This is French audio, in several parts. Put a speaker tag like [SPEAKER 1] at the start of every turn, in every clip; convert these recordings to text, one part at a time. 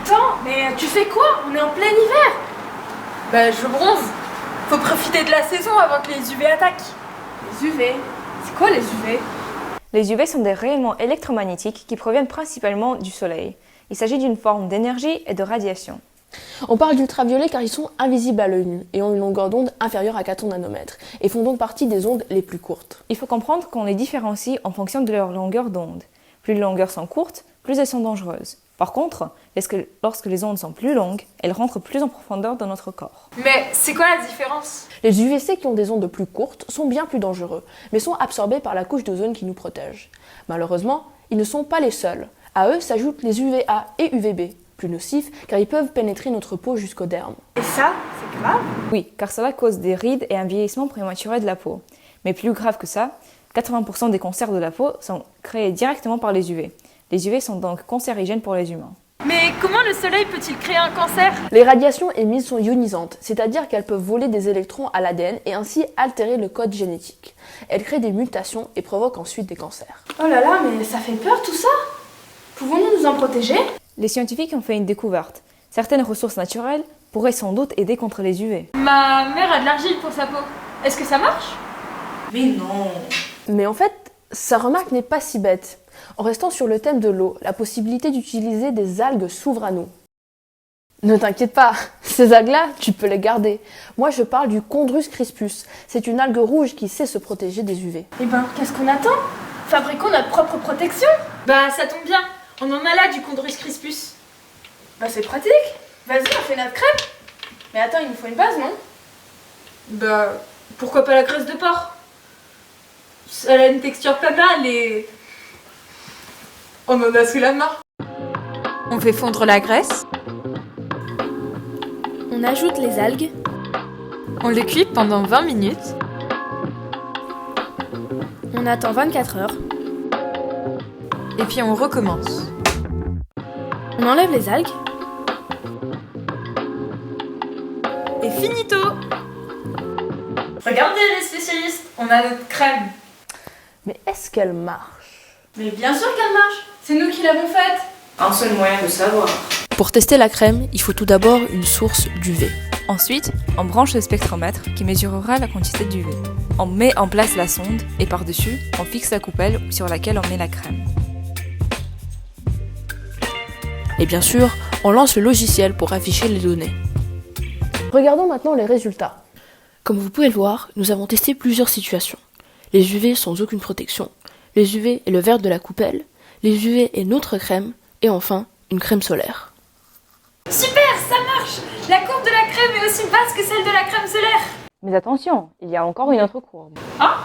[SPEAKER 1] Attends, mais tu fais quoi? On est en plein hiver.
[SPEAKER 2] Bah je bronze. Faut profiter de la saison avant que les UV attaquent.
[SPEAKER 1] Les UV? C'est quoi les UV?
[SPEAKER 3] Les UV sont des rayonnements électromagnétiques qui proviennent principalement du soleil. Il s'agit d'une forme d'énergie et de radiation.
[SPEAKER 4] On parle d'ultraviolets car ils sont invisibles à l'œil nu et ont une longueur d'onde inférieure à 400 nanomètres et font donc partie des ondes les plus courtes.
[SPEAKER 3] Il faut comprendre qu'on les différencie en fonction de leur longueur d'onde. Plus les longueurs sont courtes, plus elles sont dangereuses. Par contre, lorsque les ondes sont plus longues, elles rentrent plus en profondeur dans notre corps.
[SPEAKER 2] Mais c'est quoi la différence?
[SPEAKER 4] Les UVC qui ont des ondes plus courtes sont bien plus dangereux, mais sont absorbés par la couche d'ozone qui nous protège. Malheureusement, ils ne sont pas les seuls. À eux s'ajoutent les UVA et UVB, plus nocifs car ils peuvent pénétrer notre peau jusqu'au derme.
[SPEAKER 1] Et ça, c'est grave?
[SPEAKER 3] Oui, car cela cause des rides et un vieillissement prématuré de la peau. Mais plus grave que ça, 80% des cancers de la peau sont créés directement par les UV. Les UV sont donc cancérigènes pour les humains.
[SPEAKER 2] Mais comment le soleil peut-il créer un cancer?
[SPEAKER 4] Les radiations émises sont ionisantes, c'est-à-dire qu'elles peuvent voler des électrons à l'ADN et ainsi altérer le code génétique. Elles créent des mutations et provoquent ensuite des cancers.
[SPEAKER 1] Oh là là, mais ça fait peur tout ça. Pouvons-nous nous en protéger?
[SPEAKER 3] Les scientifiques ont fait une découverte. Certaines ressources naturelles pourraient sans doute aider contre les UV.
[SPEAKER 2] Ma mère a de l'argile pour sa peau. Est-ce que ça marche?
[SPEAKER 1] Mais non.
[SPEAKER 4] Mais en fait, sa remarque n'est pas si bête. En restant sur le thème de l'eau, la possibilité d'utiliser des algues s'ouvre à nous. Ne t'inquiète pas, ces algues-là, tu peux les garder. Moi, je parle du Chondrus crispus. C'est une algue rouge qui sait se protéger des UV.
[SPEAKER 1] Eh ben, qu'est-ce qu'on attend? Fabriquons notre propre protection.
[SPEAKER 2] Bah ça tombe bien. On en a là du Chondrus crispus.
[SPEAKER 1] Bah c'est pratique. Vas-y, on fait notre crème. Mais attends, il nous faut une base, non?
[SPEAKER 2] Bah pourquoi pas la graisse de porc? Elle a une texture pas mal et... on en a sous la main. On fait fondre la graisse.
[SPEAKER 1] On ajoute les algues.
[SPEAKER 2] On les cuit pendant 20 minutes.
[SPEAKER 1] On attend 24 heures.
[SPEAKER 2] Et puis on recommence.
[SPEAKER 1] On enlève les algues.
[SPEAKER 2] Et finito! Regardez les spécialistes, on a notre crème.
[SPEAKER 4] Mais est-ce qu'elle marche?
[SPEAKER 1] Mais bien sûr qu'elle marche. C'est nous qui l'avons faite.
[SPEAKER 3] Un seul moyen de savoir.
[SPEAKER 4] Pour tester la crème, il faut tout d'abord une source d'UV.
[SPEAKER 3] Ensuite, on branche le spectromètre qui mesurera la quantité d'UV. On met en place la sonde et par-dessus, on fixe la coupelle sur laquelle on met la crème.
[SPEAKER 4] Et bien sûr, on lance le logiciel pour afficher les données. Regardons maintenant les résultats. Comme vous pouvez le voir, nous avons testé plusieurs situations. Les UV sans aucune protection, les UV et le verre de la coupelle, les UV et notre crème, et enfin, une crème solaire.
[SPEAKER 2] Super, ça marche! La courbe de la crème est aussi basse que celle de la crème solaire.
[SPEAKER 3] Mais attention, il y a encore une autre courbe.
[SPEAKER 2] Ah!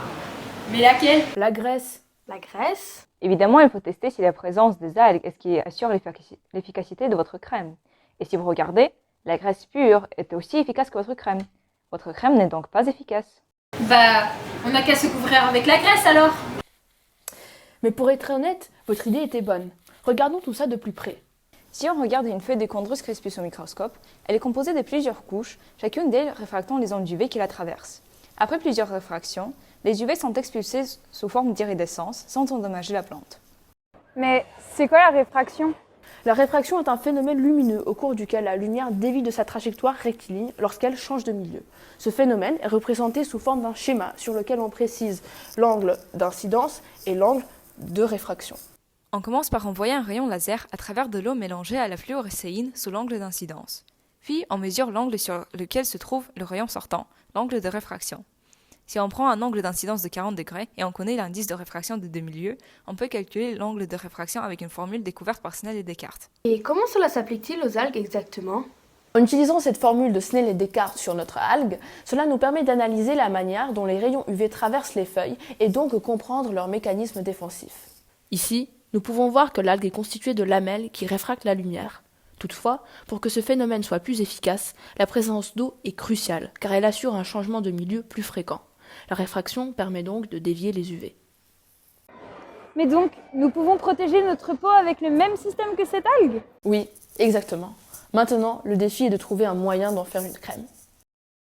[SPEAKER 2] Mais laquelle?
[SPEAKER 4] La graisse.
[SPEAKER 1] La graisse.
[SPEAKER 3] Évidemment, il faut tester si la présence des algues est ce qui assure l'efficacité de votre crème. Et si vous regardez, la graisse pure est aussi efficace que votre crème. Votre crème n'est donc pas efficace.
[SPEAKER 2] Bah, on n'a qu'à se couvrir avec la graisse alors.
[SPEAKER 4] Mais pour être honnête, votre idée était bonne. Regardons tout ça de plus près.
[SPEAKER 3] Si on regarde une feuille de Chondrus crispus au microscope, elle est composée de plusieurs couches, chacune d'elles réfractant les ondes UV qui la traversent. Après plusieurs réfractions, les UV sont expulsés sous forme d'iridescence sans endommager la plante.
[SPEAKER 5] Mais c'est quoi la réfraction?
[SPEAKER 4] La réfraction est un phénomène lumineux au cours duquel la lumière dévie de sa trajectoire rectiligne lorsqu'elle change de milieu. Ce phénomène est représenté sous forme d'un schéma sur lequel on précise l'angle d'incidence et l'angle de réfraction.
[SPEAKER 3] On commence par envoyer un rayon laser à travers de l'eau mélangée à la fluorescéine sous l'angle d'incidence. Puis on mesure l'angle sur lequel se trouve le rayon sortant, l'angle de réfraction. Si on prend un angle d'incidence de 40 degrés et on connaît l'indice de réfraction de demi-lieu, on peut calculer l'angle de réfraction avec une formule découverte par Snell et Descartes.
[SPEAKER 1] Et comment cela s'applique-t-il aux algues exactement?
[SPEAKER 4] En utilisant cette formule de Snell et Descartes sur notre algue, cela nous permet d'analyser la manière dont les rayons UV traversent les feuilles et donc comprendre leur mécanisme défensif. Ici, nous pouvons voir que l'algue est constituée de lamelles qui réfractent la lumière. Toutefois, pour que ce phénomène soit plus efficace, la présence d'eau est cruciale car elle assure un changement de milieu plus fréquent. La réfraction permet donc de dévier les UV.
[SPEAKER 5] Mais donc, nous pouvons protéger notre peau avec le même système que cette algue?
[SPEAKER 4] Oui, exactement. Maintenant, le défi est de trouver un moyen d'en faire une crème.